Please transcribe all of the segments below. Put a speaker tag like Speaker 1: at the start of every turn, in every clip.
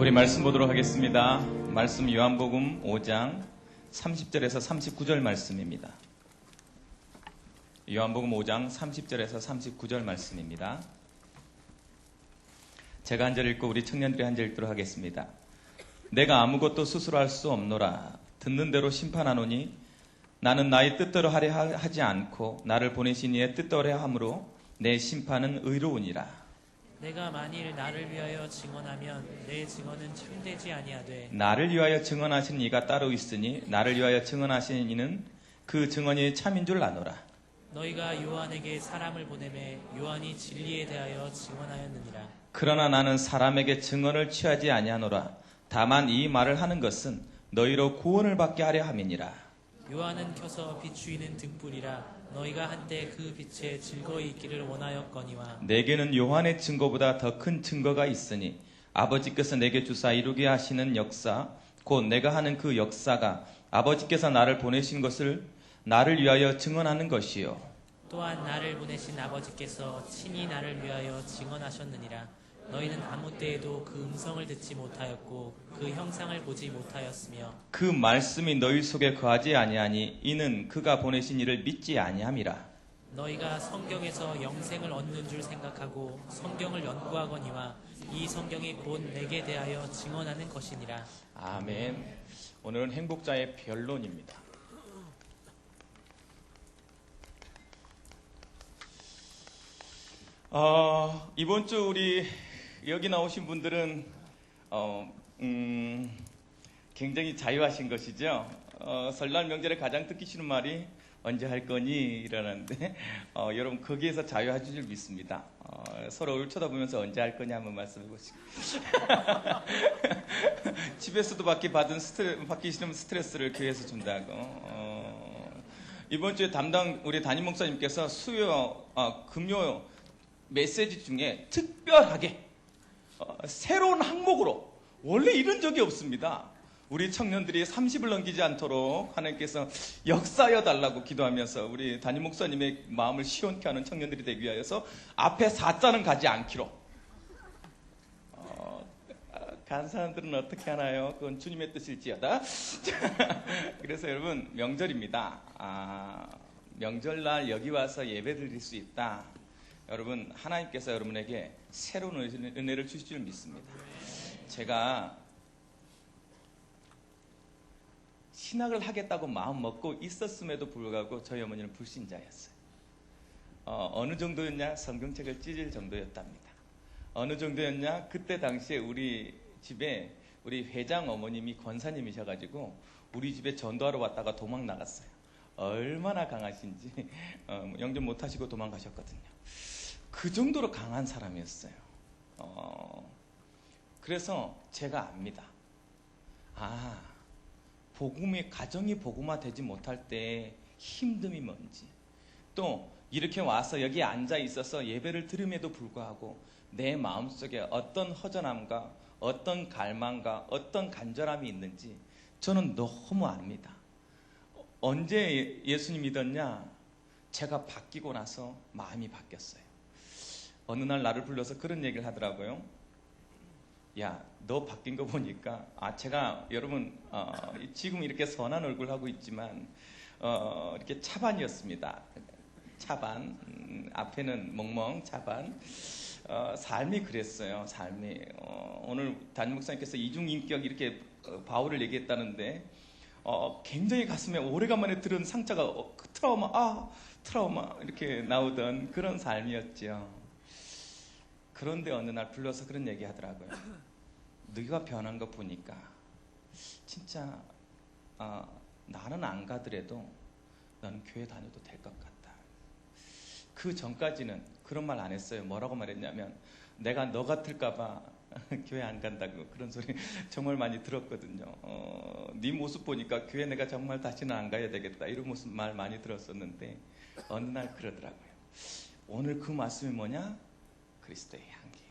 Speaker 1: 우리 말씀 보도록 하겠습니다. 말씀 요한복음 5장 30절에서 39절 말씀입니다. 요한복음 5장 30절에서 39절 말씀입니다. 제가 한 절 읽고 우리 청년들이 한 절 읽도록 하겠습니다. 내가 아무것도 스스로 할 수 없노라. 듣는 대로 심판하노니 나는 나의 뜻대로 하려 하지 않고 나를 보내신 이의 뜻대로 함으로 내 심판은 의로우니라.
Speaker 2: 내가 만일 나를 위하여 증언하면 내 증언은 참되지 아니하되
Speaker 1: 나를 위하여 증언하신 이가 따로 있으니 나를 위하여 증언하신 이는 그 증언이 참인 줄 아노라.
Speaker 2: 너희가 요한에게 사람을 보내매 요한이 진리에 대하여 증언하였느니라.
Speaker 1: 그러나 나는 사람에게 증언을 취하지 아니하노라. 다만 이 말을 하는 것은 너희로 구원을 받게 하려 함이니라.
Speaker 2: 요한은 켜서 비추이는 등불이라. 너희가 한때 그 빛에 즐거이 있기를 원하였거니와
Speaker 1: 내게는 요한의 증거보다 더 큰 증거가 있으니 아버지께서 내게 주사 이루게 하시는 역사 곧 내가 하는 그 역사가 아버지께서 나를 보내신 것을 나를 위하여 증언하는 것이요.
Speaker 2: 또한 나를 보내신 아버지께서 친히 나를 위하여 증언하셨느니라. 너희는 아무 때에도 그 음성을 듣지 못하였고 그 형상을 보지 못하였으며
Speaker 1: 그 말씀이 너희 속에 거하지 아니하니 이는 그가 보내신 이를 믿지 아니함이라.
Speaker 2: 너희가 성경에서 영생을 얻는 줄 생각하고 성경을 연구하거니와 이 성경이 곧 내게 대하여 증언하는 것이니라.
Speaker 1: 아멘. 오늘은 행복자의 변론입니다. 이번 주 우리 여기 나오신 분들은 굉장히 자유하신 것이죠. 설날 명절에 가장 듣기 싫은 말이 언제 할 거니? 이러는데 여러분 거기에서 자유하실 줄 믿습니다. 서로를 쳐다보면서 언제 할 거냐 한번 말씀해 보시고 집에서도 받기 싫으면 스트레스를 교회에서 준다고. 이번 주에 담당 우리 담임 목사님께서 금요 메시지 중에 특별하게 새로운 항목으로 원래 이런 적이 없습니다. 우리 청년들이 30을 넘기지 않도록 하나님께서 역사여 달라고 기도하면서 우리 담임 목사님의 마음을 시원케 하는 청년들이 되기 위하여서 앞에 4자는 가지 않기로. 간 사람들은 어떻게 하나요? 그건 주님의 뜻일지어다. 그래서 여러분 명절입니다. 명절날 여기 와서 예배 드릴 수 있다. 여러분 하나님께서 여러분에게 새로운 은혜를 주실 줄 믿습니다. 제가 신학을 하겠다고 마음 먹고 있었음에도 불구하고 저희 어머니는 불신자였어요. 어느 정도였냐? 성경책을 찢을 정도였답니다. 어느 정도였냐? 그때 당시에 우리 집에 우리 회장 어머님이 권사님이셔가지고 우리 집에 전도하러 왔다가 도망 나갔어요. 얼마나 강하신지 영접 못하시고 도망가셨거든요. 그 정도로 강한 사람이었어요. 그래서 제가 압니다. 가정이 복음화되지 못할 때 힘듦이 뭔지, 또 이렇게 와서 여기 앉아 있어서 예배를 들음에도 불구하고 내 마음속에 어떤 허전함과 어떤 갈망과 어떤 간절함이 있는지 저는 너무 압니다. 언제 예수님 믿었냐? 제가 바뀌고 나서 마음이 바뀌었어요. 어느 날 나를 불러서 그런 얘기를 하더라고요. 야, 너 바뀐 거 보니까 제가 여러분 지금 이렇게 선한 얼굴 하고 있지만 이렇게 차반이었습니다. 차반, 앞에는 멍멍 차반. 삶이 그랬어요. 삶이 오늘 담임 목사님께서 이중인격 이렇게 바울을 얘기했다는데 굉장히 가슴에 오래간만에 들은 상처가 트라우마 이렇게 나오던 그런 삶이었죠. 그런데 어느 날 불러서 그런 얘기 하더라고요. 너희가 변한 거 보니까 진짜 나는 안 가더라도 너는 교회 다녀도 될 것 같다. 그 전까지는 그런 말 안 했어요. 뭐라고 말했냐면 내가 너 같을까 봐 교회 안 간다고 그런 소리 정말 많이 들었거든요. 네 모습 보니까 교회 내가 정말 다시는 안 가야 되겠다 이런 모습 말 많이 들었었는데 어느 날 그러더라고요. 오늘 그 말씀이 뭐냐? 그리스도의 향기예요.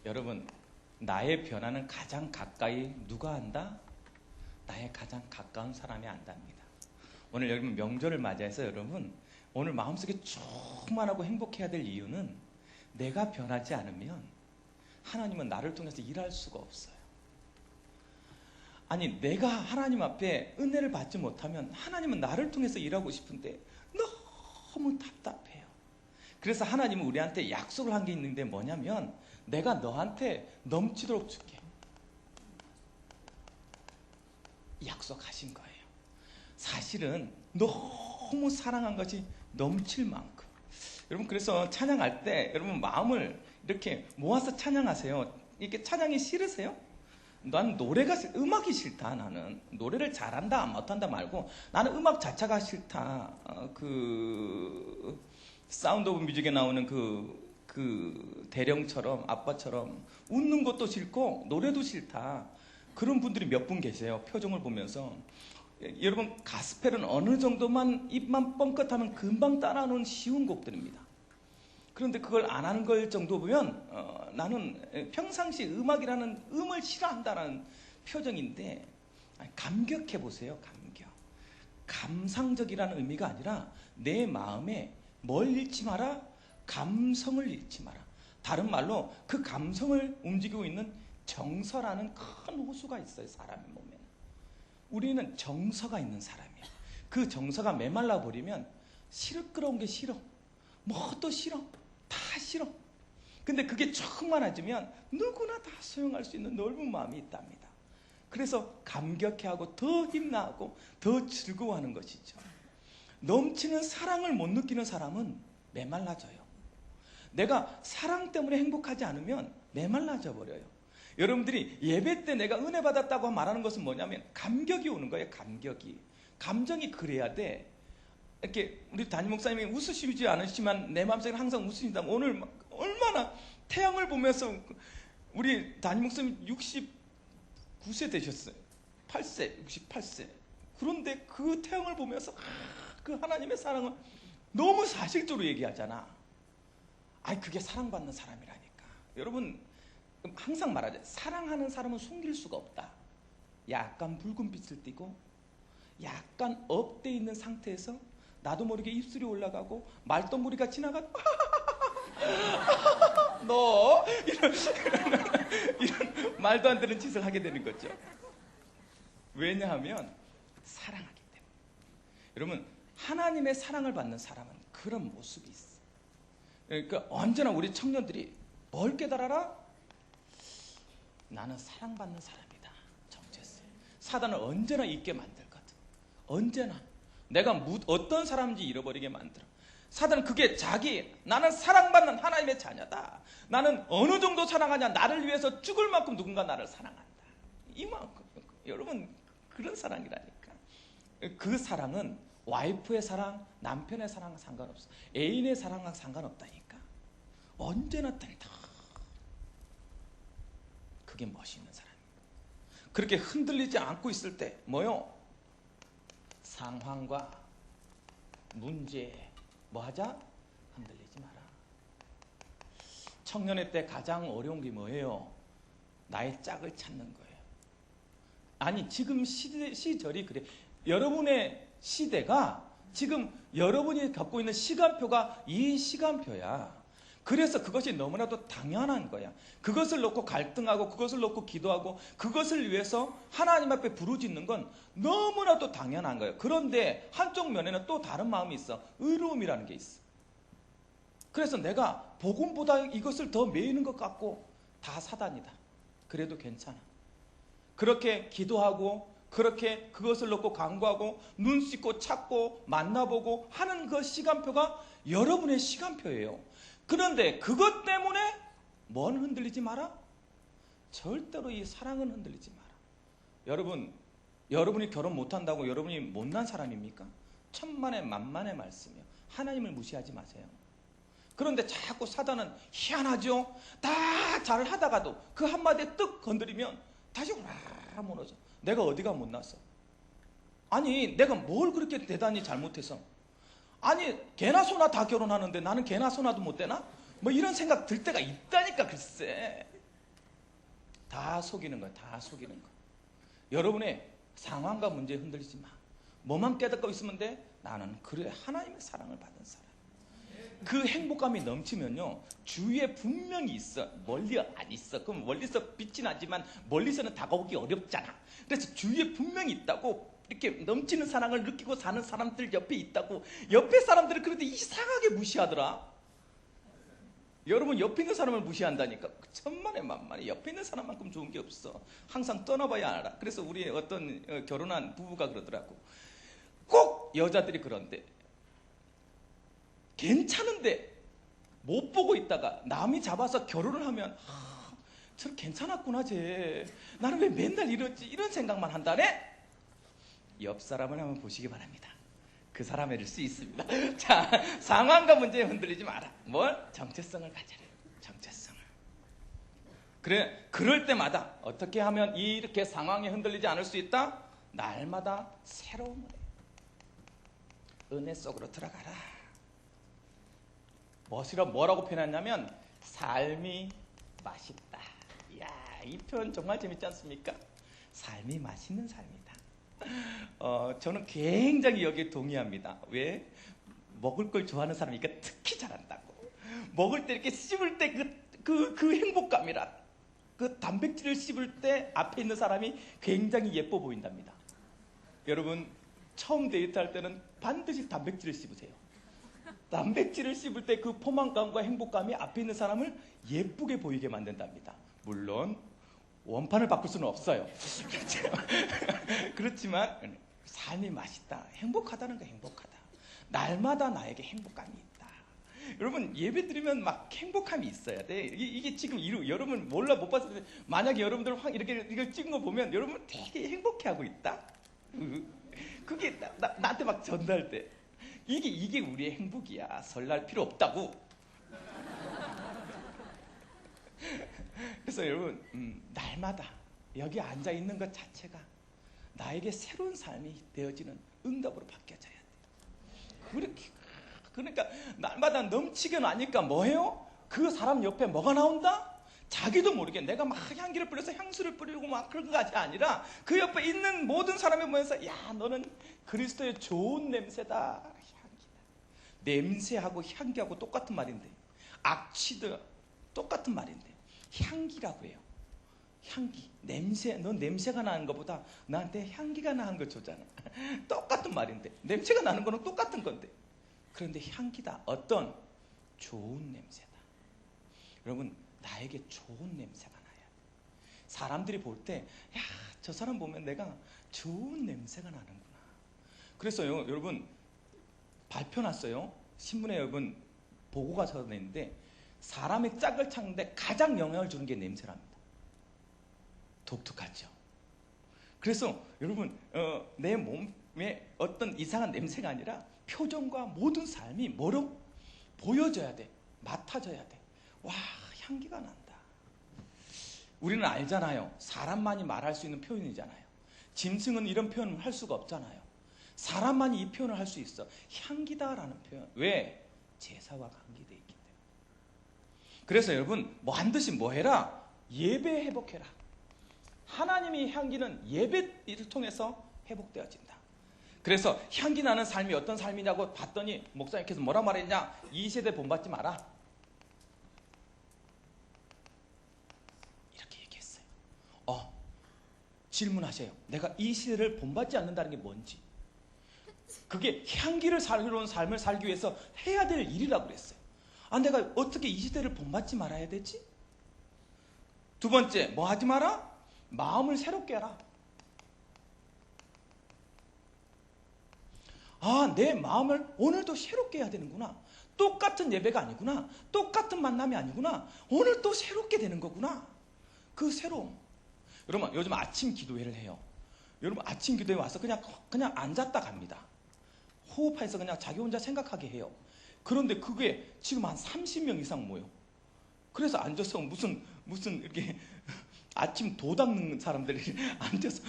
Speaker 1: 여러분, 나의 변화는 가장 가까이 누가 안다? 나의 가장 가까운 사람이 안답니다. 오늘 여러분 명절을 맞이해서 여러분 오늘 마음속에 충만하고 행복해야 될 이유는 내가 변하지 않으면 하나님은 나를 통해서 일할 수가 없어요. 아니, 내가 하나님 앞에 은혜를 받지 못하면 하나님은 나를 통해서 일하고 싶은데 너무 답답해요. 그래서 하나님은 우리한테 약속을 한 게 있는데 뭐냐면, 내가 너한테 넘치도록 줄게. 약속하신 거예요. 사실은 너무 사랑한 것이 넘칠 만큼. 여러분, 그래서 찬양할 때 여러분 마음을 이렇게 모아서 찬양하세요. 이렇게 찬양이 싫으세요? 난 노래가 음악이 싫다. 나는 노래를 잘한다 못한다 말고 나는 음악 자체가 싫다. 그 사운드 오브 뮤직에 나오는 그 대령처럼 아빠처럼 웃는 것도 싫고 노래도 싫다. 그런 분들이 몇 분 계세요. 표정을 보면서. 여러분, 가스펠은 어느 정도만 입만 뻥끗하면 금방 따라하는 쉬운 곡들입니다. 그런데 그걸 안 하는 걸 정도 보면 나는 평상시 음악이라는 음을 싫어한다는 표정인데, 감격해 보세요. 감격. 감상적이라는 의미가 아니라 내 마음에 뭘 잃지 마라? 감성을 잃지 마라. 다른 말로 그 감성을 움직이고 있는 정서라는 큰 호수가 있어요. 사람의 몸에는. 우리는 정서가 있는 사람이에요. 그 정서가 메말라 버리면 시끄러운 게 싫어. 뭐도 싫어. 다 싫어. 근데 그게 조금 많아지면 누구나 다 소용할 수 있는 넓은 마음이 있답니다. 그래서 감격해하고 더 힘나고 더 즐거워하는 것이죠. 넘치는 사랑을 못 느끼는 사람은 메말라져요. 내가 사랑 때문에 행복하지 않으면 메말라져 버려요. 여러분들이 예배 때 내가 은혜 받았다고 말하는 것은 뭐냐면 감격이 오는 거예요. 감격이. 감정이 그래야 돼. 이렇게 우리 담임 목사님이 웃으시지 않으시지만 내 마음속에 항상 웃으신다. 오늘 얼마나 태양을 보면서, 우리 담임 목사님 69세 되셨어요. 8세, 68세. 그런데 그 태양을 보면서 그 하나님의 사랑을 너무 사실적으로 얘기하잖아. 그게 사랑받는 사람이라니까. 여러분, 항상 말하죠. 사랑하는 사람은 숨길 수가 없다. 약간 붉은 빛을 띠고 약간 업돼 있는 상태에서 나도 모르게 입술이 올라가고 말동무리가 지나가도 너 이런 말도 안 되는 짓을 하게 되는 거죠. 왜냐하면 사랑하기 때문에. 여러분, 하나님의 사랑을 받는 사람은 그런 모습이 있어. 그러니까 언제나 우리 청년들이 뭘 깨달아라? 나는 사랑받는 사람이다. 정체성. 사단을 언제나 잊게 만들거든. 언제나. 내가 어떤 사람인지 잃어버리게 만들어. 사단은 그게 나는 사랑받는 하나님의 자녀다. 나는 어느 정도 사랑하냐. 나를 위해서 죽을 만큼 누군가 나를 사랑한다. 이만큼. 여러분, 그런 사랑이라니까. 그 사랑은 와이프의 사랑, 남편의 사랑과 상관없어. 애인의 사랑과 상관없다니까. 언제나 든다. 그게 멋있는 사람입니다. 그렇게 흔들리지 않고 있을 때 뭐요? 상황과 문제에 뭐하자? 흔들리지 마라. 청년의 때 가장 어려운 게 뭐예요? 나의 짝을 찾는 거예요. 아니, 지금 시절이 그래. 여러분의 시대가 지금 여러분이 갖고 있는 시간표가 이 시간표야. 그래서 그것이 너무나도 당연한 거야. 그것을 놓고 갈등하고 그것을 놓고 기도하고 그것을 위해서 하나님 앞에 부르짖는 건 너무나도 당연한 거예요. 그런데 한쪽 면에는 또 다른 마음이 있어. 의로움이라는 게 있어. 그래서 내가 복음보다 이것을 더 매이는 것 같고 다 사단이다. 그래도 괜찮아. 그렇게 기도하고 그렇게 그것을 놓고 간구하고 눈 씻고 찾고 만나보고 하는 그 시간표가 여러분의 시간표예요. 그런데 그것 때문에 뭔 흔들리지 마라? 절대로 이 사랑은 흔들리지 마라. 여러분이 결혼 못한다고 여러분이 못난 사람입니까? 천만의 만만의 말씀이요. 하나님을 무시하지 마세요. 그런데 자꾸 사단은 희한하죠? 다 잘하다가도 그 한마디에 뜩 건드리면 다시 와 무너져. 내가 어디가 못났어? 아니, 내가 뭘 그렇게 대단히 잘못해서? 아니, 개나 소나 다 결혼하는데 나는 개나 소나도 못 되나? 뭐 이런 생각 들 때가 있다니까. 글쎄, 다 속이는 거야. 다 속이는 거. 여러분의 상황과 문제에 흔들리지 마. 뭐만 깨닫고 있으면 돼? 나는 그래 하나님의 사랑을 받은 사람. 그 행복감이 넘치면요, 주위에 분명히 있어. 멀리 안 있어. 그럼 멀리서 빛이 나지만 멀리서는 다가오기 어렵잖아. 그래서 주위에 분명히 있다고, 이렇게 넘치는 사랑을 느끼고 사는 사람들 옆에 있다고. 옆에 사람들은 그런데 이상하게 무시하더라. 여러분, 옆에 있는 사람을 무시한다니까. 천만에 만만에 옆에 있는 사람만큼 좋은 게 없어. 항상 떠나봐야 알아. 그래서 우리 어떤 결혼한 부부가 그러더라고. 꼭 여자들이 그런데, 괜찮은데 못 보고 있다가 남이 잡아서 결혼을 하면, 저 괜찮았구나 쟤, 나는 왜 맨날 이러지, 이런 생각만 한다네. 옆 사람을 한번 보시기 바랍니다. 그 사람일 수 있습니다. 자, 상황과 문제에 흔들리지 마라. 뭘? 정체성을 가져라. 정체성을. 그래, 그럴 때마다 어떻게 하면 이렇게 상황에 흔들리지 않을 수 있다? 날마다 새로운 은혜 속으로 들어가라. 뭐라고 표현했냐면, 삶이 맛있다. 이야, 이 표현 정말 재밌지 않습니까? 삶이 맛있는 삶이다. 저는 굉장히 여기에 동의합니다. 왜? 먹을 걸 좋아하는 사람이니까 특히 잘한다고. 먹을 때 이렇게 씹을 때 그 행복감이라, 그 단백질을 씹을 때 앞에 있는 사람이 굉장히 예뻐 보인답니다. 여러분, 처음 데이트할 때는 반드시 단백질을 씹으세요. 단백질을 씹을 때 그 포만감과 행복감이 앞에 있는 사람을 예쁘게 보이게 만든답니다. 물론 원판을 바꿀 수는 없어요. 그렇지만 삶이 맛있다, 행복하다는 거, 행복하다. 날마다 나에게 행복감이 있다. 여러분, 예배 드리면 막 행복함이 있어야 돼. 이게 지금 여러분 몰라, 못 봤을 때, 만약에 여러분들 이렇게 이걸 찍은 거 보면 여러분 되게 행복해하고 있다. 그게 나한테 막 전달돼. 이게 우리의 행복이야. 설날 필요 없다고. 그래서 여러분, 날마다 여기 앉아 있는 것 자체가 나에게 새로운 삶이 되어지는 응답으로 바뀌어져야 돼. 그러니까 날마다 넘치게 나니까 뭐해요? 그 사람 옆에 뭐가 나온다? 자기도 모르게 내가 막 향기를 뿌려서 향수를 뿌리고 막 그런 것이 아니라, 그 옆에 있는 모든 사람을 보면서, 야, 너는 그리스도의 좋은 냄새다. 향기다. 냄새하고 향기하고 똑같은 말인데, 악취도 똑같은 말인데, 향기라고 해요. 향기, 냄새. 넌 냄새가 나는 것보다 나한테 향기가 나는 거 주잖아. 똑같은 말인데, 냄새가 나는 거는 똑같은 건데, 그런데 향기다. 어떤? 좋은 냄새다. 여러분, 나에게 좋은 냄새가 나야 돼. 사람들이 볼 때, 야, 저 사람 보면 내가 좋은 냄새가 나는구나. 그래서요, 여러분, 발표 났어요. 신문에 여러분 보고가 전했는데, 사람의 짝을 찾는데 가장 영향을 주는 게 냄새랍니다. 독특하죠. 그래서 여러분, 내 몸에 어떤 이상한 냄새가 아니라 표정과 모든 삶이 뭐로 보여져야 돼. 맡아져야 돼. 와, 향기가 난다. 우리는 알잖아요. 사람만이 말할 수 있는 표현이잖아요. 짐승은 이런 표현을 할 수가 없잖아요. 사람만이 이 표현을 할 수 있어. 향기다라는 표현. 왜? 제사와 관계되어 있기 때문에. 그래서 여러분, 반드시 뭐 해라? 예배 회복해라. 하나님의 향기는 예배를 통해서 회복되어진다. 그래서 향기 나는 삶이 어떤 삶이냐고 봤더니 목사님께서 뭐라 말했냐? 이 세대 본받지 마라. 이렇게 얘기했어요. 질문하세요. 내가 이 시대를 본받지 않는다는 게 뭔지. 그게 향기를 살려는 삶을 살기 위해서 해야 될 일이라고 그랬어요. 내가 어떻게 이 시대를 본받지 말아야 되지? 두 번째, 뭐 하지 마라? 마음을 새롭게 하라. 내 마음을 오늘도 새롭게 해야 되는구나. 똑같은 예배가 아니구나. 똑같은 만남이 아니구나. 오늘 또 새롭게 되는 거구나. 그 새로움. 여러분, 요즘 아침 기도회를 해요. 여러분, 아침 기도회 와서 그냥 앉았다 갑니다. 호흡해서 그냥 자기 혼자 생각하게 해요. 그런데 그게 지금 한 30명 이상 모여. 그래서 앉아서 무슨 이렇게 아침 도 닦는 사람들이 앉아서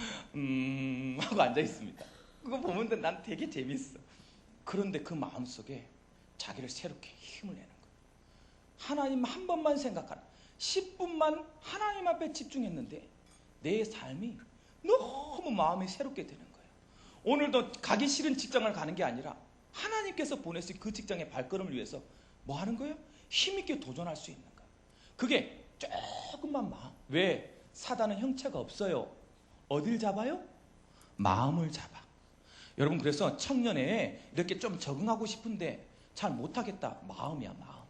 Speaker 1: 하고 앉아 있습니다. 그거 보면 난 되게 재밌어. 그런데 그 마음속에 자기를 새롭게 힘을 내는 거예요. 하나님 한 번만 생각하라. 10분만 하나님 앞에 집중했는데 내 삶이 너무 마음이 새롭게 되는 거예요. 오늘도 가기 싫은 직장을 가는 게 아니라 하나님께서 보내신 그 직장의 발걸음을 위해서 뭐 하는 거예요? 힘있게 도전할 수 있는 거예요. 그게 조금만 왜? 사단은 형체가 없어요. 어딜 잡아요? 마음을 잡아. 여러분, 그래서 청년에 이렇게 좀 적응하고 싶은데 잘 못하겠다. 마음이야, 마음.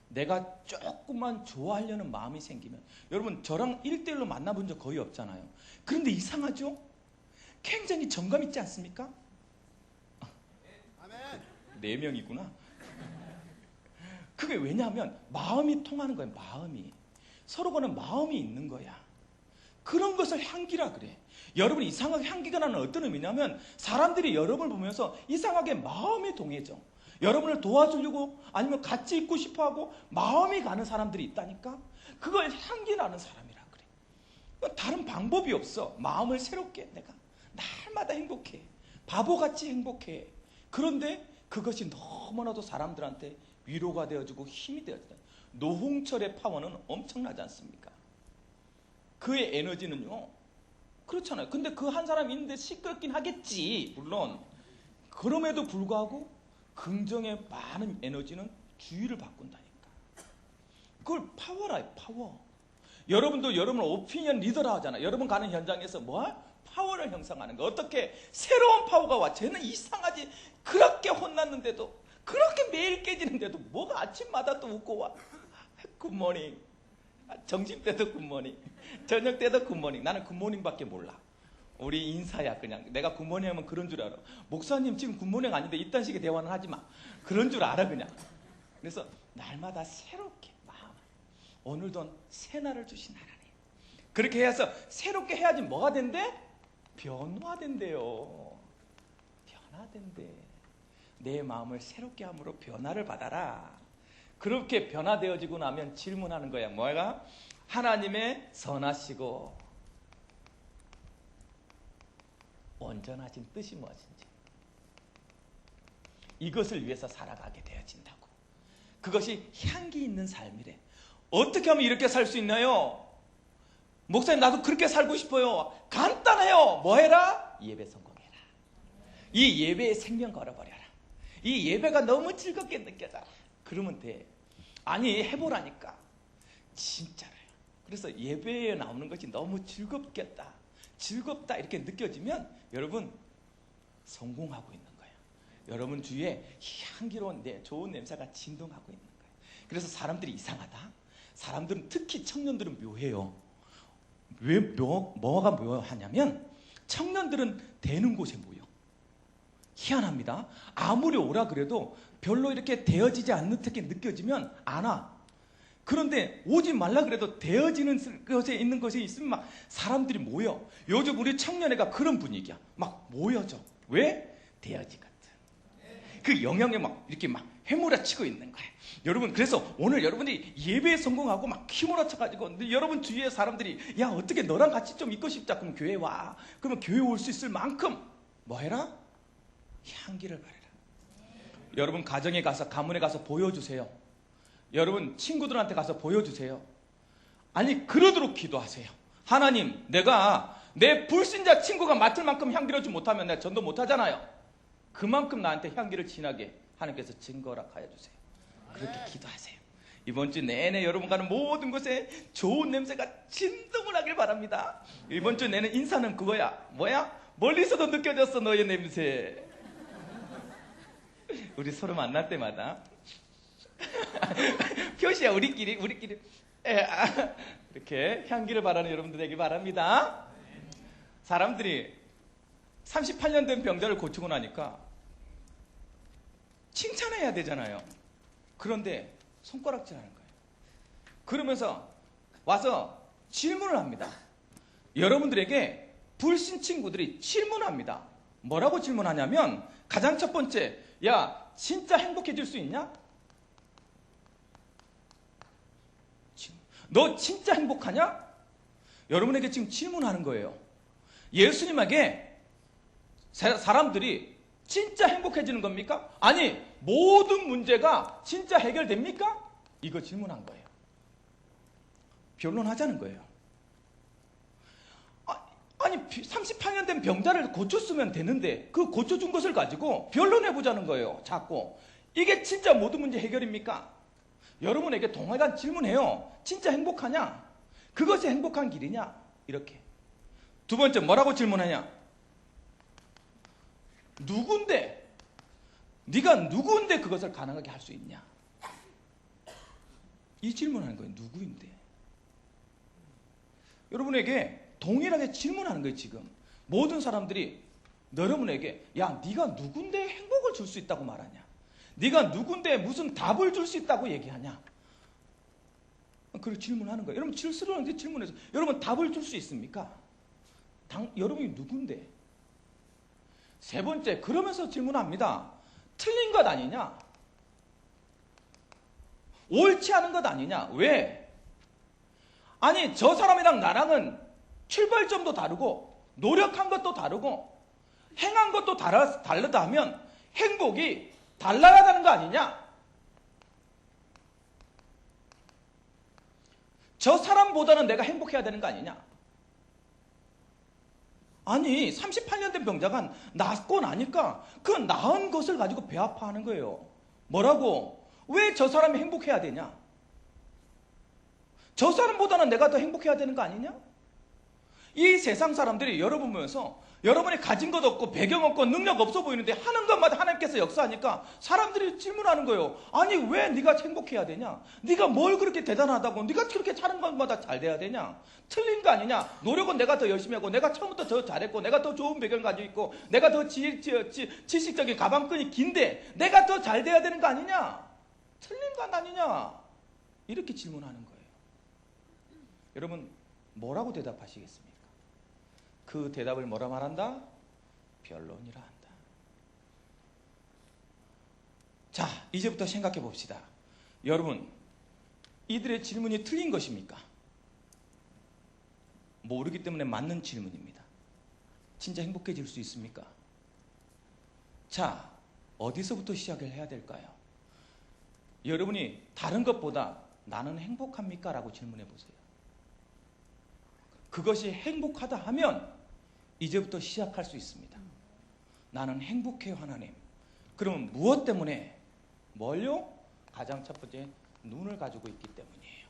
Speaker 1: 내가 조금만 좋아하려는 마음이 생기면, 여러분 저랑 1대1로 만나본 적 거의 없잖아요. 그런데 이상하죠? 굉장히 정감 있지 않습니까? 아멘. 4명이구나. 그게 왜냐하면 마음이 통하는 거예요. 마음이. 서로 간에 마음이 있는 거야. 그런 것을 향기라 그래. 여러분, 이상하게 향기가 나는 어떤 의미냐면, 사람들이 여러분을 보면서 이상하게 마음이 동해져. 여러분을 도와주려고 아니면 같이 있고 싶어하고 마음이 가는 사람들이 있다니까. 그걸 향기 나는 사람이라 그래. 다른 방법이 없어. 마음을 새롭게 내가 날마다 행복해. 바보같이 행복해. 그런데 그것이 너무나도 사람들한테 위로가 되어주고 힘이 되어준다. 노홍철의 파워는 엄청나지 않습니까? 그의 에너지는요, 그렇잖아요. 근데 그 한 사람이 있는데 시끄럽긴 하겠지, 물론. 그럼에도 불구하고 긍정의 많은 에너지는 주의를 바꾼다니까. 그걸 파워라, 파워. 여러분도 여러분 오피니언 리더라 하잖아. 여러분 가는 현장에서 파워를 형성하는 거. 어떻게 새로운 파워가 와. 쟤는 이상하지. 그렇게 혼났는데도, 그렇게 매일 깨지는데도 뭐가 아침마다 또 웃고 와. 굿모닝. 점심 때도 굿모닝. 저녁 때도 굿모닝. 나는 굿모닝밖에 몰라. 우리 인사야. 그냥 내가 굿모닝 하면 그런 줄 알아. 목사님 지금 굿모닝 아닌데 이딴 식의 대화는 하지 마. 그런 줄 알아 그냥. 그래서 날마다 새롭게 마음. 오늘도 새날을 주신 하나님. 그렇게 해서 새롭게 해야지 뭐가 된대? 변화된대요. 변화된대. 내 마음을 새롭게 함으로 변화를 받아라. 그렇게 변화되어지고 나면 질문하는 거야. 뭐가? 하나님의 선하시고 온전하신 뜻이 무엇인지, 이것을 위해서 살아가게 되어진다고. 그것이 향기 있는 삶이래. 어떻게 하면 이렇게 살 수 있나요? 목사님, 나도 그렇게 살고 싶어요. 간단해요. 뭐 해라? 예배 성공해라. 이 예배에 생명 걸어버려라. 이 예배가 너무 즐겁게 느껴져라. 그러면 돼. 아니, 해보라니까. 진짜로요. 그래서 예배에 나오는 것이 너무 즐겁겠다, 즐겁다 이렇게 느껴지면 여러분 성공하고 있는 거예요. 여러분 주위에 향기로운 좋은 냄새가 진동하고 있는 거예요. 그래서 사람들이 이상하다. 사람들은, 특히 청년들은 묘해요. 왜 뭐가 묘하냐면, 청년들은 되는 곳에 모여. 희한합니다. 아무리 오라 그래도 별로 이렇게 되어지지 않는 듯이 느껴지면 안 와. 그런데 오지 말라 그래도 되어지는 것에 있는 것이 있으면 막 사람들이 모여. 요즘 우리 청년회가 그런 분위기야. 막 모여져. 왜? 되어지거든. 그 영향에 막 이렇게 막 해몰아치고 있는 거야. 여러분, 그래서 오늘 여러분이 예배에 성공하고 막 휘몰아쳐가지고, 여러분 주위에 사람들이 야, 어떻게 너랑 같이 좀 있고 싶다. 그럼 교회 와. 그러면 교회 올 수 있을 만큼 뭐 해라? 향기를 바래라. 여러분 가정에 가서, 가문에 가서 보여주세요. 여러분 친구들한테 가서 보여주세요. 아니, 그러도록 기도하세요. 하나님, 내가 내 불신자 친구가 맡을 만큼 향기를 좀 못하면 내가 전도 못하잖아요. 그만큼 나한테 향기를 진하게 하나님께서 증거락하여 주세요. 그렇게 기도하세요. 이번 주 내내 여러분 가는 모든 곳에 좋은 냄새가 진동을 하길 바랍니다. 이번 주 내내 인사는 그거야. 뭐야? 멀리서도 느껴졌어, 너의 냄새. 우리 서로 만날 때마다 표시야. 우리끼리 이렇게 향기를 바라는 여러분들 되길 바랍니다. 사람들이 38년 된 병자를 고치고 나니까 칭찬해야 되잖아요. 그런데 손가락질하는 거예요. 그러면서 와서 질문을 합니다. 여러분들에게 불신 친구들이 질문합니다. 뭐라고 질문하냐면, 가장 첫 번째, 야, 진짜 행복해질 수 있냐? 너 진짜 행복하냐? 여러분에게 지금 질문하는 거예요. 예수님에게 사람들이 진짜 행복해지는 겁니까? 아니, 모든 문제가 진짜 해결됩니까? 이거 질문한 거예요. 변론하자는 거예요. 아니, 38년 된 병자를 고쳤으면 되는데 그 고쳐준 것을 가지고 변론해보자는 거예요. 자꾸 이게 진짜 모든 문제 해결입니까? 여러분에게 동일한 질문해요. 진짜 행복하냐? 그것이 행복한 길이냐? 이렇게. 두 번째, 뭐라고 질문하냐? 누군데? 네가 누구인데 그것을 가능하게 할 수 있냐? 이 질문하는 거예요. 누구인데? 여러분에게 동일하게 질문하는 거예요. 지금 모든 사람들이 여러분에게 야, 네가 누군데 행복을 줄 수 있다고 말하냐? 네가 누군데 무슨 답을 줄 수 있다고 얘기하냐? 그렇게 질문하는 거예요. 여러분 질스러운데 질문해서 여러분 답을 줄 수 있습니까? 여러분이 누군데? 세 번째, 그러면서 질문합니다. 틀린 것 아니냐? 옳지 않은 것 아니냐? 왜? 아니, 저 사람이랑 나랑은 출발점도 다르고 노력한 것도 다르고 행한 것도 다르다 하면 행복이 달라야 되는 거 아니냐? 저 사람보다는 내가 행복해야 되는 거 아니냐? 아니, 38년 된 병자가 낫고 나니까 그 나은 것을 가지고 배 아파하는 거예요. 뭐라고? 왜 저 사람이 행복해야 되냐? 저 사람보다는 내가 더 행복해야 되는 거 아니냐? 이 세상 사람들이 여러분 보면서 여러분이 가진 것 없고 배경 없고 능력 없어 보이는데 하는 것마다 하나님께서 역사하니까 사람들이 질문하는 거예요. 아니, 왜 네가 행복해야 되냐? 네가 뭘 그렇게 대단하다고 네가 그렇게 하는 것마다 잘 돼야 되냐? 틀린 거 아니냐? 노력은 내가 더 열심히 하고 내가 처음부터 더 잘했고 내가 더 좋은 배경 가지고 있고 내가 더 지식적인 가방끈이 긴데 내가 더 잘 돼야 되는 거 아니냐? 틀린 거 아니냐? 이렇게 질문하는 거예요. 여러분 뭐라고 대답하시겠습니까? 그 대답을 뭐라 말한다? 변론이라 한다. 자, 이제부터 생각해 봅시다. 여러분, 이들의 질문이 틀린 것입니까? 모르기 때문에 맞는 질문입니다. 진짜 행복해질 수 있습니까? 자, 어디서부터 시작을 해야 될까요? 여러분이 다른 것보다 나는 행복합니까? 라고 질문해 보세요. 그것이 행복하다 하면 이제부터 시작할 수 있습니다. 나는 행복해요, 하나님. 그러면 무엇 때문에? 뭘요? 가장 첫 번째, 눈을 가지고 있기 때문이에요.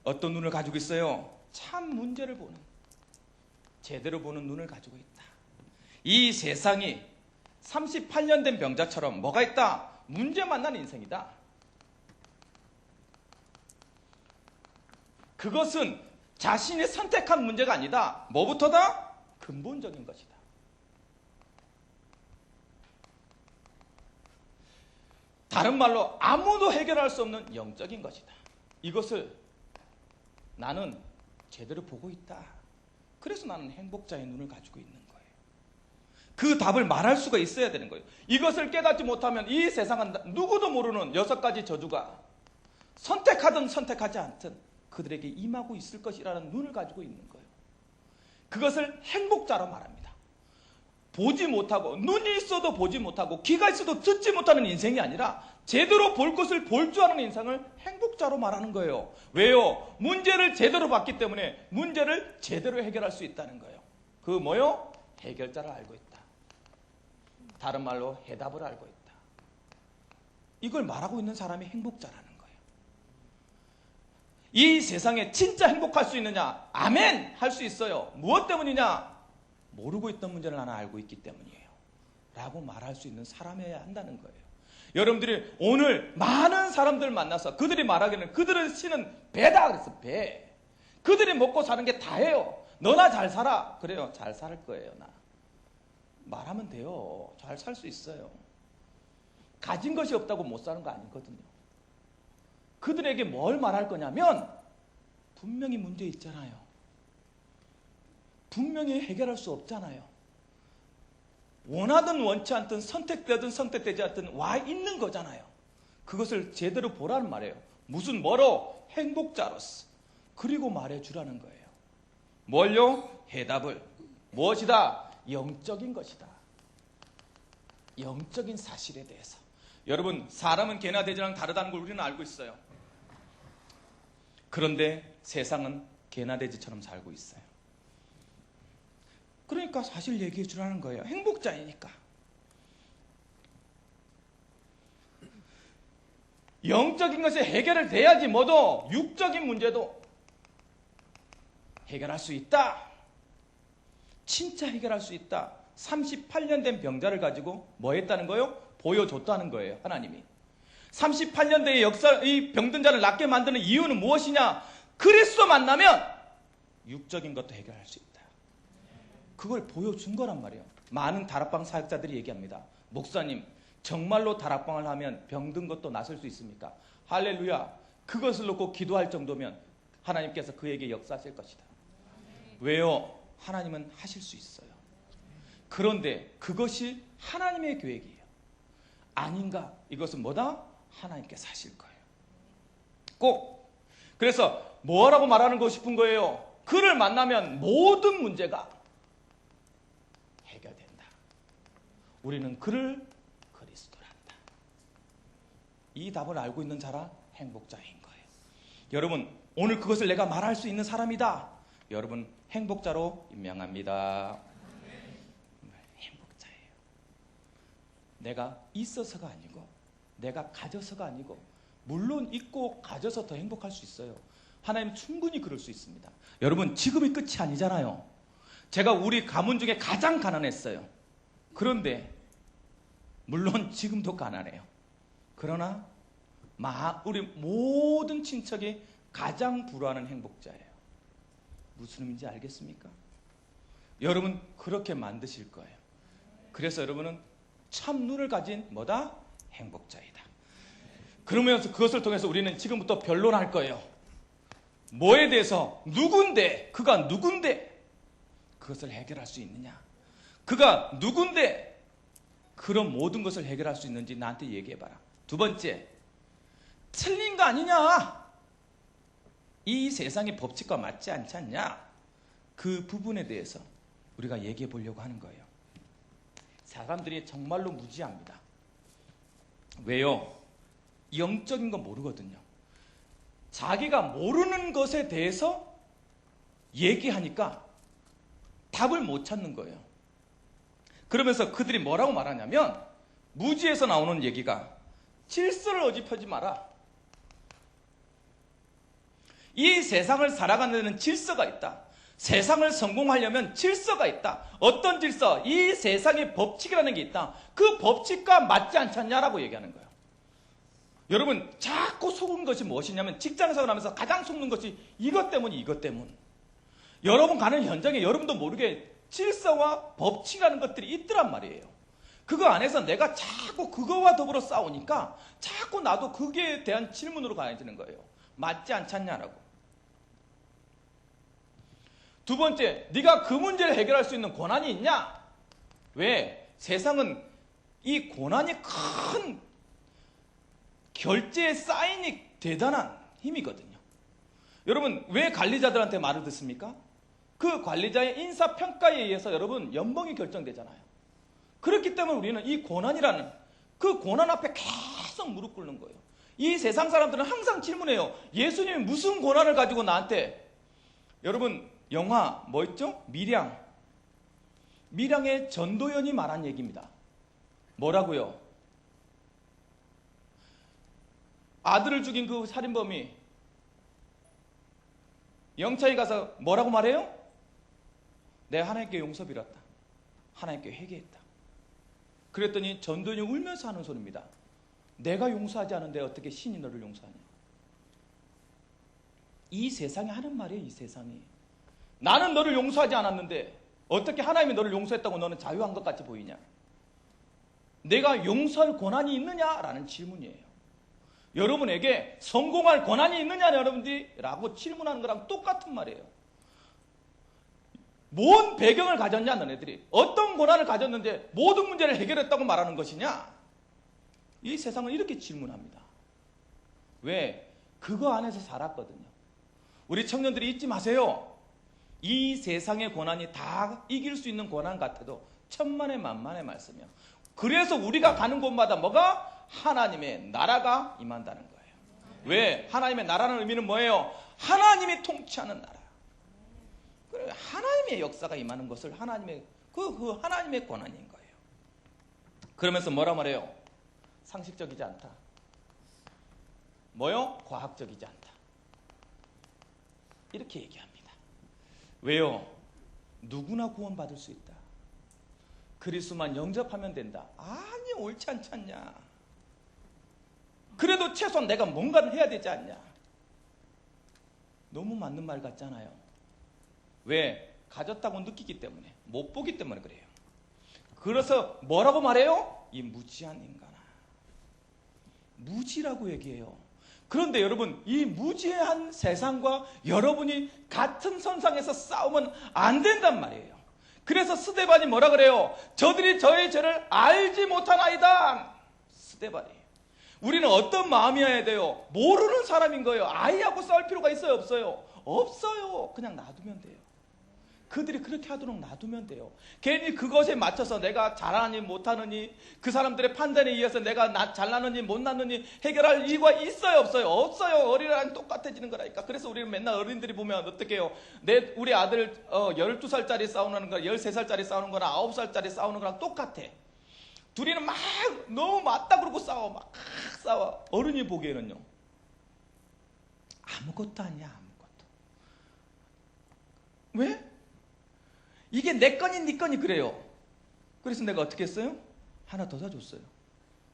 Speaker 1: 어떤 눈을 가지고 있어요? 참 문제를 보는, 제대로 보는 눈을 가지고 있다. 이 세상이 38년 된 병자처럼 뭐가 있다? 문제 만난 인생이다. 그것은 자신이 선택한 문제가 아니다. 뭐부터다? 근본적인 것이다. 다른 말로 아무도 해결할 수 없는 영적인 것이다. 이것을 나는 제대로 보고 있다. 그래서 나는 행복자의 눈을 가지고 있는 거예요. 그 답을 말할 수가 있어야 되는 거예요. 이것을 깨닫지 못하면 이 세상은 누구도 모르는 6가지 저주가 선택하든 선택하지 않든 그들에게 임하고 있을 것이라는 눈을 가지고 있는 거예요. 그것을 행복자로 말합니다. 보지 못하고, 눈이 있어도 보지 못하고 귀가 있어도 듣지 못하는 인생이 아니라 제대로 볼 것을 볼 줄 아는 인생을 행복자로 말하는 거예요. 왜요? 문제를 제대로 봤기 때문에 문제를 제대로 해결할 수 있다는 거예요. 그 뭐요? 해결자를 알고 있다. 다른 말로 해답을 알고 있다. 이걸 말하고 있는 사람이 행복자라는 거예요. 이 세상에 진짜 행복할 수 있느냐? 아멘! 할 수 있어요. 무엇 때문이냐? 모르고 있던 문제를 나는 알고 있기 때문이에요. 라고 말할 수 있는 사람이어야 한다는 거예요. 여러분들이 오늘 많은 사람들 만나서 그들이 말하기는 그들은 신은 배다 그랬어. 배. 그들이 먹고 사는 게 다예요. 너나 잘 살아. 그래요. 잘 살 거예요. 나. 말하면 돼요. 잘 살 수 있어요. 가진 것이 없다고 못 사는 거 아니거든요. 그들에게 뭘 말할 거냐면 분명히 문제 있잖아요. 분명히 해결할 수 없잖아요. 원하든 원치 않든 선택되든 선택되지 않든 와 있는 거잖아요. 그것을 제대로 보라는 말이에요. 무슨 뭐로? 행복자로서. 그리고 말해주라는 거예요. 뭘요? 해답을. 무엇이다? 영적인 것이다. 영적인 사실에 대해서. 여러분, 사람은 개나 돼지랑 다르다는 걸 우리는 알고 있어요. 그런데 세상은 개나 돼지처럼 살고 있어요. 그러니까 사실 얘기해 주라는 거예요. 행복자이니까. 영적인 것이 해결을 돼야지 뭐도 육적인 문제도 해결할 수 있다. 진짜 해결할 수 있다. 38년 된 병자를 가지고 뭐 했다는 거예요? 보여줬다는 거예요. 하나님이. 38년 대의 역사, 이 병든 자를 낫게 만드는 이유는 무엇이냐? 그리스도 만나면 육적인 것도 해결할 수 있다. 그걸 보여준 거란 말이에요. 많은 다락방 사역자들이 얘기합니다. 목사님, 정말로 다락방을 하면 병든 것도 낫을 수 있습니까? 할렐루야. 그것을 놓고 기도할 정도면 하나님께서 그에게 역사하실 것이다. 왜요? 하나님은 하실 수 있어요. 그런데 그것이 하나님의 계획이에요. 아닌가? 이것은 뭐다? 하나님께서 하실 거예요. 꼭. 그래서 뭐라고 말하고 싶은 거예요? 그를 만나면 모든 문제가 해결된다. 우리는 그를 그리스도라 한다. 이 답을 알고 있는 자라 행복자인 거예요. 여러분, 오늘 그것을 내가 말할 수 있는 사람이다. 여러분, 행복자로 임명합니다. 행복자예요. 내가 있어서가 아니고, 내가 가져서가 아니고, 물론 있고 가져서 더 행복할 수 있어요. 하나님 충분히 그럴 수 있습니다. 여러분, 지금이 끝이 아니잖아요. 제가 우리 가문 중에 가장 가난했어요. 그런데 물론 지금도 가난해요. 그러나 우리 모든 친척이 가장 부러워하는 행복자예요. 무슨 의미인지 알겠습니까? 여러분 그렇게 만드실 거예요. 그래서 여러분은 참 눈을 가진 뭐다? 행복자이다. 그러면서 그것을 통해서 우리는 지금부터 변론할 거예요. 뭐에 대해서? 누군데? 그가 누군데? 그것을 해결할 수 있느냐? 그가 누군데? 그런 모든 것을 해결할 수 있는지 나한테 얘기해봐라. 두 번째, 틀린 거 아니냐? 이 세상의 법칙과 맞지 않지 않냐? 그 부분에 대해서 우리가 얘기해 보려고 하는 거예요. 사람들이 정말로 무지합니다. 왜요? 영적인 거 모르거든요. 자기가 모르는 것에 대해서 얘기하니까 답을 못 찾는 거예요. 그러면서 그들이 뭐라고 말하냐면, 무지에서 나오는 얘기가 질서를 어집하지 마라. 이 세상을 살아가는 데는 질서가 있다. 세상을 성공하려면 질서가 있다. 어떤 질서? 이 세상의 법칙이라는 게 있다. 그 법칙과 맞지 않잖냐라고 얘기하는 거예요. 여러분, 자꾸 속은 것이 무엇이냐면, 직장생활 하면서 가장 속는 것이 이것 때문. 여러분 가는 현장에 여러분도 모르게 질서와 법칙이라는 것들이 있더란 말이에요. 그거 안에서 내가 자꾸 그거와 더불어 싸우니까 자꾸 나도 그게 대한 질문으로 가야되는 거예요. 맞지 않잖냐라고. 두 번째, 네가 그 문제를 해결할 수 있는 권한이 있냐? 왜? 세상은 이 권한이 큰 결제의 사인이 대단한 힘이거든요. 여러분, 왜 관리자들한테 말을 듣습니까? 그 관리자의 인사평가에 의해서 여러분 연봉이 결정되잖아요. 그렇기 때문에 우리는 이 권한이라는 그 권한 앞에 계속 무릎 꿇는 거예요. 이 세상 사람들은 항상 질문해요. 예수님이 무슨 권한을 가지고 나한테. 여러분, 영화 뭐 있죠? 밀양의 전도연이 말한 얘기입니다. 뭐라고요? 아들을 죽인 그 살인범이 영창에 가서 뭐라고 말해요? 내가 하나님께 용서 빌었다. 하나님께 회개했다. 그랬더니 전도연이 울면서 하는 소리입니다. 내가 용서하지 않은데 어떻게 신이 너를 용서하냐? 이 세상이 하는 말이에요. 이 세상이. 나는 너를 용서하지 않았는데 어떻게 하나님이 너를 용서했다고 너는 자유한 것 같이 보이냐? 내가 용서할 권한이 있느냐라는 질문이에요. 여러분에게 성공할 권한이 있느냐 여러분들이? 라고 질문하는 거랑 똑같은 말이에요. 뭔 배경을 가졌냐 너네들이? 어떤 권한을 가졌는데 모든 문제를 해결했다고 말하는 것이냐? 이 세상은 이렇게 질문합니다. 왜? 그거 안에서 살았거든요. 우리 청년들이 잊지 마세요. 이 세상의 권한이 다 이길 수 있는 권한 같아도 천만의 만만의 말씀이요. 그래서 우리가 가는 곳마다 뭐가? 하나님의 나라가 임한다는 거예요. 왜? 하나님의 나라는 의미는 뭐예요? 하나님이 통치하는 나라. 그래, 하나님의 역사가 임하는 것을 하나님의 그 하나님의 권한인 거예요. 그러면서 뭐라 말해요? 상식적이지 않다. 뭐요? 과학적이지 않다. 이렇게 얘기합니다. 왜요? 누구나 구원받을 수 있다. 그리스도만 영접하면 된다. 아니, 옳지 않지 않냐. 그래도 최소한 내가 뭔가를 해야 되지 않냐. 너무 맞는 말 같잖아요. 왜? 가졌다고 느끼기 때문에, 못 보기 때문에 그래요. 그래서 뭐라고 말해요? 이 무지한 인간아. 무지라고 얘기해요. 그런데 여러분, 이 무지한 세상과 여러분이 같은 선상에서 싸우면 안 된단 말이에요. 그래서 스데반이 뭐라 그래요? 저들이 저의 죄를 알지 못하나이다. 스데반이. 우리는 어떤 마음이어야 돼요? 모르는 사람인 거예요. 아이하고 싸울 필요가 있어요? 없어요? 없어요. 그냥 놔두면 돼요. 그들이 그렇게 하도록 놔두면 돼요. 괜히 그것에 맞춰서 내가 잘하니 못하느니, 그 사람들의 판단에 의해서 내가 잘나느니 못나느니 해결할 이유가 있어요? 없어요? 없어요. 어린아이랑 똑같아지는 거라니까. 그래서 우리는 맨날 어른들이 보면 어떻게 해요? 우리 아들 12살짜리 싸우는 거, 13살짜리 싸우는 거나 9살짜리 싸우는 거랑 똑같아. 둘이는 막 너무 맞다 그러고 싸워. 막 싸워. 어른이 보기에는요, 아무것도 아니야. 아무것도. 왜? 이게 내 거니 네 거니 그래요. 그래서 내가 어떻게 했어요? 하나 더 사줬어요.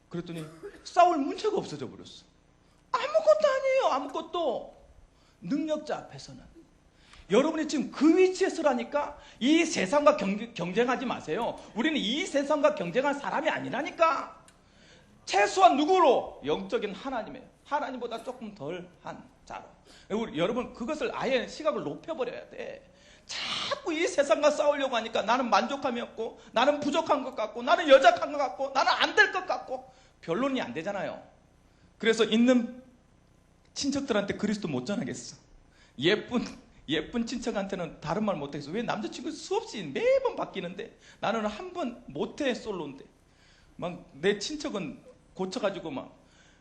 Speaker 1: 그랬더니 싸울 문제가 없어져 버렸어. 아무것도 아니에요. 아무것도. 능력자 앞에서는. 여러분이 지금 그 위치에 서라니까. 이 세상과 경쟁하지 마세요. 우리는 이 세상과 경쟁할 사람이 아니라니까. 최소한 누구로? 영적인 하나님이에요. 하나님보다 조금 덜한 자로. 여러분, 그것을 아예 시각을 높여버려야 돼. 자꾸 이 세상과 싸우려고 하니까 나는 만족함이 없고, 나는 부족한 것 같고, 나는 여작한 것 같고, 나는 안 될 것 같고, 변론이 안 되잖아요. 그래서 있는 친척들한테 그리스도 못 전하겠어. 예쁜 친척한테는 다른 말 못하겠어. 왜? 남자친구 수없이 매번 바뀌는데 나는 한 번 못해. 솔로인데 막 내 친척은 고쳐가지고 막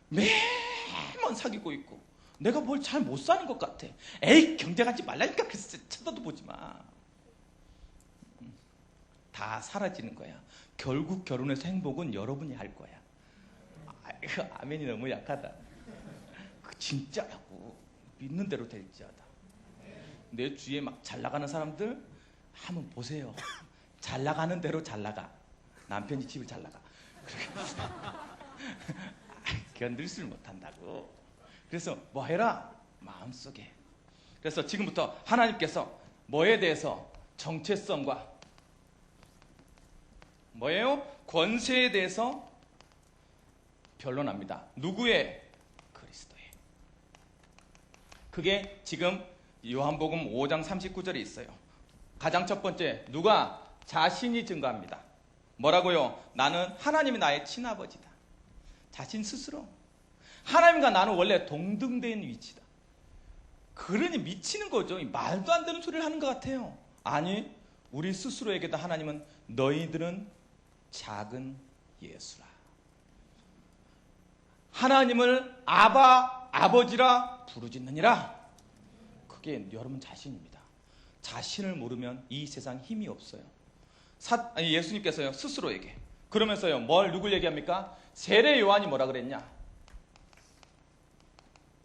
Speaker 1: 매번 사귀고 있고, 내가 뭘 잘 못 사는 것 같아. 에이, 경쟁하지 말라니까. 그래서 쳐다도 보지 마. 다 사라지는 거야. 결국 결혼해서 행복은 여러분이 할 거야. 아멘이 너무 약하다. 진짜라고. 믿는 대로 될지어다. 내 주위에 막 잘 나가는 사람들 한번 보세요. 잘 나가는 대로 잘 나가. 남편이 집을 잘 나가. 견딜 못한다고. 그래서 뭐 해라? 마음속에. 그래서 지금부터 하나님께서 뭐에 대해서? 정체성과 뭐예요? 권세에 대해서 변론합니다. 누구의? 그리스도의. 그게 지금 요한복음 5장 39절에 있어요. 가장 첫 번째, 누가? 자신이 증거합니다. 뭐라고요? 나는 하나님이 나의 친아버지다. 자신 스스로. 하나님과 나는 원래 동등된 위치다. 그러니 미치는 거죠. 말도 안 되는 소리를 하는 것 같아요. 아니, 우리 스스로에게도 하나님은 너희들은 작은 예수라. 하나님을 아버지라 부르짖느니라. 그게 여러분 자신입니다. 자신을 모르면 이 세상 힘이 없어요. 예수님께서요, 스스로에게. 그러면서요, 누굴 얘기합니까? 세례 요한이 뭐라 그랬냐?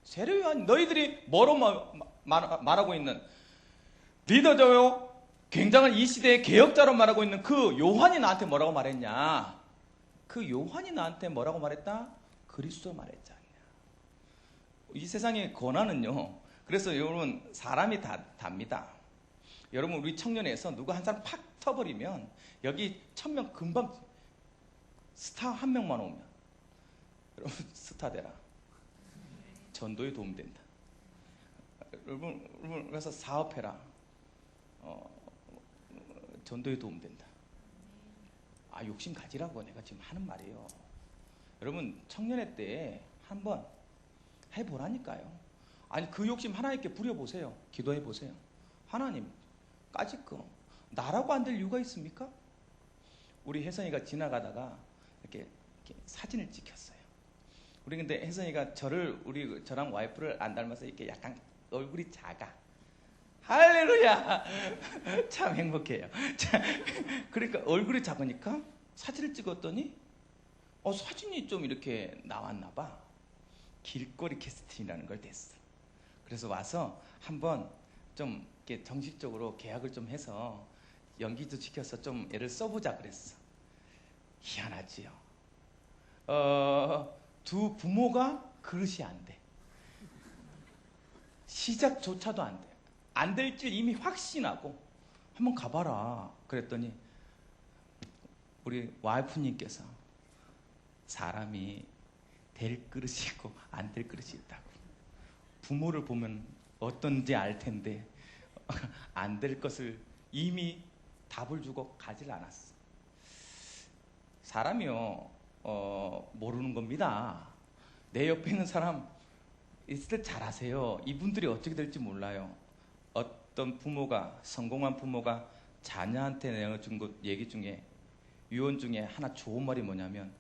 Speaker 1: 세례 요한, 너희들이 뭐로 말하고 있는 리더죠요? 굉장한 이 시대의 개혁자로 말하고 있는 그 요한이 나한테 뭐라고 말했냐? 그 요한이 나한테 뭐라고 말했다? 그리스도 말했잖냐. 이 세상의 권한은요, 그래서 여러분, 사람이 답니다. 여러분, 우리 청년에서 누가 한 사람 팍 터버리면 여기 1000명 금방 스타 한 명만 오면 여러분 스타 되라. 전도에 도움된다. 여러분 그래서 사업해라. 전도에 도움된다. 욕심 가지라고 내가 지금 하는 말이에요. 여러분, 청년회 때 한번 해보라니까요. 아니, 그 욕심 하나님께 부려보세요. 기도해보세요. 하나님, 까짓 거 나라고 안 될 이유가 있습니까? 우리 혜선이가 지나가다가 이렇게 사진을 찍혔어요. 우리 근데 혜선이가 저랑 와이프를 안 닮아서 이렇게 약간 얼굴이 작아. 할렐루야. 참 행복해요. 그러니까 얼굴이 작으니까 사진을 찍었더니 사진이 좀 이렇게 나왔나 봐. 길거리 캐스팅이라는 걸 냈어. 그래서 와서 한번 좀 이렇게 정식적으로 계약을 좀 해서 연기도 시켜서 좀 애를 써보자 그랬어. 희한하지요. 두 부모가 그릇이 안 돼. 시작조차도 안 돼. 안 될 줄 이미 확신하고 한번 가봐라 그랬더니 우리 와이프님께서 사람이 될 그릇이 있고 안 될 그릇이 있다고. 부모를 보면 어떤지 알 텐데 안 될 것을 이미 답을 주고 가질 않았어. 사람이요 모르는 겁니다. 내 옆에 있는 사람 있을 때 잘 아세요. 이분들이 어떻게 될지 몰라요. 어떤 부모가, 성공한 부모가 자녀한테 내어준 것 얘기 중에, 유언 중에 하나 좋은 말이 뭐냐면,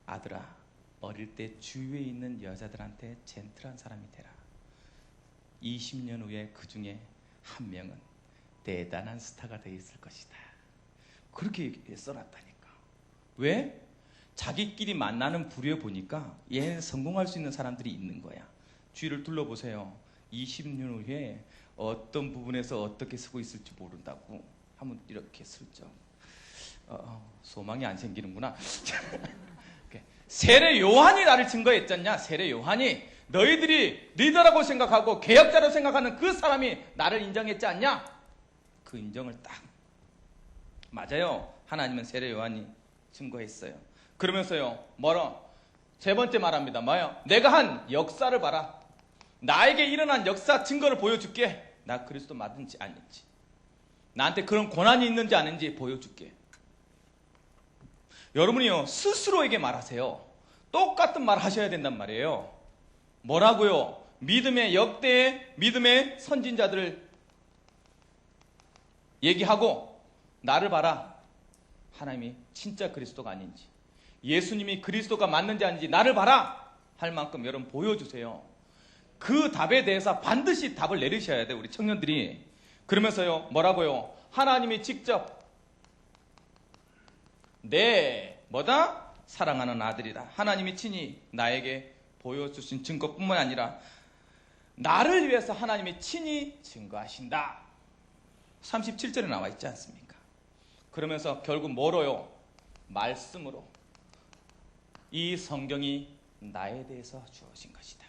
Speaker 1: 아들아, 어릴 때 주위에 있는 여자들한테 젠틀한 사람이 되라. 20년 후에 그 중에 한 명은 대단한 스타가 되어 있을 것이다. 그렇게 써놨다니까. 왜? 자기끼리 만나는 부류에 보니까 얘는 성공할 수 있는 사람들이 있는 거야. 주위를 둘러보세요. 20년 후에 어떤 부분에서 어떻게 쓰고 있을지 모른다고 한번 이렇게 슬쩍 소망이 안 생기는구나. 세례 요한이 나를 증거했잖냐. 세례 요한이 너희들이 리더라고 생각하고 개혁자라고 생각하는 그 사람이 나를 인정했지 않냐. 그 인정을 딱 맞아요. 하나님은 세례 요한이 증거했어요. 그러면서요 뭐라? 세 번째 말합니다. 뭐요? 내가 한 역사를 봐라. 나에게 일어난 역사 증거를 보여줄게. 나 그리스도 맞은지 아닌지, 나한테 그런 권한이 있는지 아닌지 보여줄게. 여러분이요 스스로에게 말하세요. 똑같은 말 하셔야 된단 말이에요. 뭐라고요? 믿음의 역대의 믿음의 선진자들을 얘기하고 나를 봐라. 하나님이 진짜 그리스도가 아닌지, 예수님이 그리스도가 맞는지 아닌지 나를 봐라 할 만큼 여러분 보여주세요. 그 답에 대해서 반드시 답을 내리셔야 돼요, 우리 청년들이. 그러면서요 뭐라고요? 하나님이 직접 뭐다? 사랑하는 아들이다. 하나님이 친히 나에게 보여주신 증거뿐만 아니라 나를 위해서 하나님이 친히 증거하신다. 37절에 나와 있지 않습니까? 그러면서 결국 뭐로요? 말씀으로 이 성경이 나에 대해서 주어진 것이다.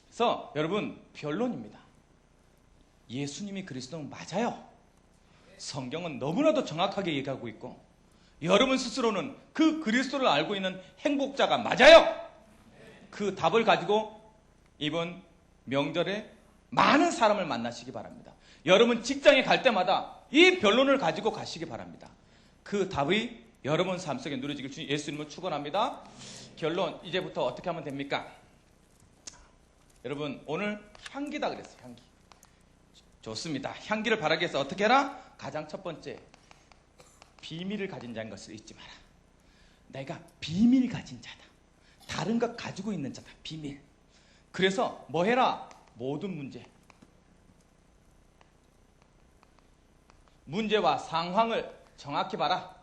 Speaker 1: 그래서 여러분 변론입니다. 예수님이 그리스도는 맞아요. 성경은 너무나도 정확하게 얘기하고 있고 여러분 스스로는 그 그리스도를 알고 있는 행복자가 맞아요. 그 답을 가지고 이번 명절에 많은 사람을 만나시기 바랍니다. 여러분 직장에 갈 때마다 이 변론을 가지고 가시기 바랍니다. 그 답이 여러분 삶 속에 누려지길 주님 예수님을 축원합니다. 결론, 이제부터 어떻게 하면 됩니까? 여러분 오늘 향기다 그랬어요. 향기. 좋습니다. 향기를 바라기 위해서 어떻게 해라? 가장 첫 번째, 비밀을 가진 자인 것을 잊지 마라. 내가 비밀 가진 자다. 다른 것 가지고 있는 자다. 비밀. 그래서 뭐 해라? 모든 문제와 상황을 정확히 봐라.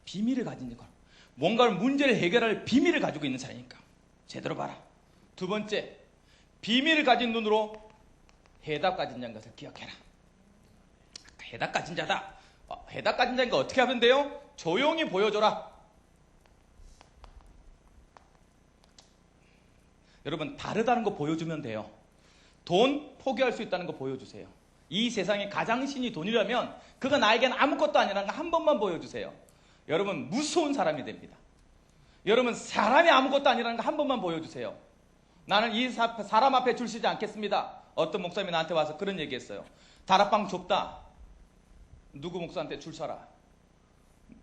Speaker 1: 비밀을 가진 자. 뭔가를 문제를 해결할 비밀을 가지고 있는 사람이니까 제대로 봐라. 두 번째, 비밀을 가진 눈으로 해답 가진 자인 것을 기억해라. 해답 가진 자다. 해답 가진 자인 거 어떻게 하면 돼요? 조용히 보여줘라. 여러분 다르다는 거 보여주면 돼요. 돈 포기할 수 있다는 거 보여주세요. 이 세상에 가장 신이 돈이라면 그가 나에게는 아무것도 아니라는 거 한 번만 보여주세요. 여러분 무서운 사람이 됩니다. 여러분 사람이 아무것도 아니라는 거 한 번만 보여주세요. 나는 이 사람 앞에 줄 서지 않겠습니다. 어떤 목사님이 나한테 와서 그런 얘기했어요. 다락방 좁다. 누구 목사한테 줄 서라.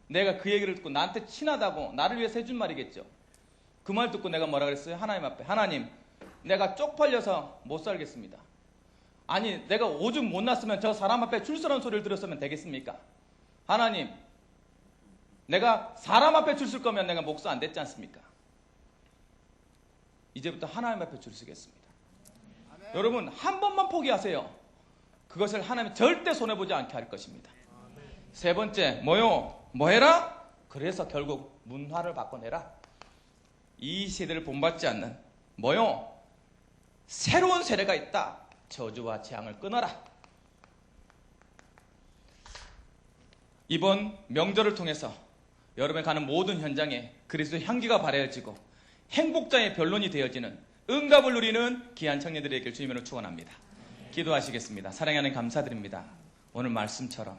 Speaker 1: 내가 그 얘기를 듣고 나한테 친하다고 나를 위해서 해준 말이겠죠. 그 말 듣고 내가 뭐라 그랬어요? 하나님 앞에, 하나님 내가 쪽팔려서 못 살겠습니다. 아니 내가 오줌 못 났으면 저 사람 앞에 줄 서라는 소리를 들었으면 되겠습니까? 하나님 내가 사람 앞에 줄 설 거면 내가 목사 안 됐지 않습니까? 이제부터 하나님 앞에 줄 서겠습니다. 아멘. 여러분 한 번만 포기하세요. 그것을 하나님 절대 손해보지 않게 할 것입니다. 아멘. 세 번째 뭐요? 뭐 해라? 그래서 결국 문화를 바꿔내라. 이 세대를 본받지 않는 뭐요? 새로운 세대가 있다. 저주와 재앙을 끊어라. 이번 명절을 통해서 여러분이 가는 모든 현장에 그리스도의 향기가 발해지고 행복자의 변론이 되어지는 응답을 누리는 귀한 청년들에게 주님으로 축원합니다. 기도하시겠습니다. 사랑하는 하나님 감사드립니다. 오늘 말씀처럼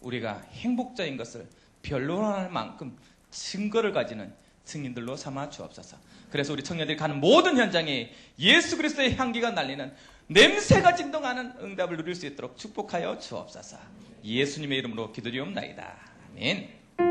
Speaker 1: 우리가 행복자인 것을 변론할 만큼 증거를 가지는 증인들로 삼아 주옵소서. 그래서 우리 청년들이 가는 모든 현장에 예수 그리스도의 향기가 날리는 냄새가 진동하는 응답을 누릴 수 있도록 축복하여 주옵소서. 예수님의 이름으로 기도드리옵나이다. 아멘.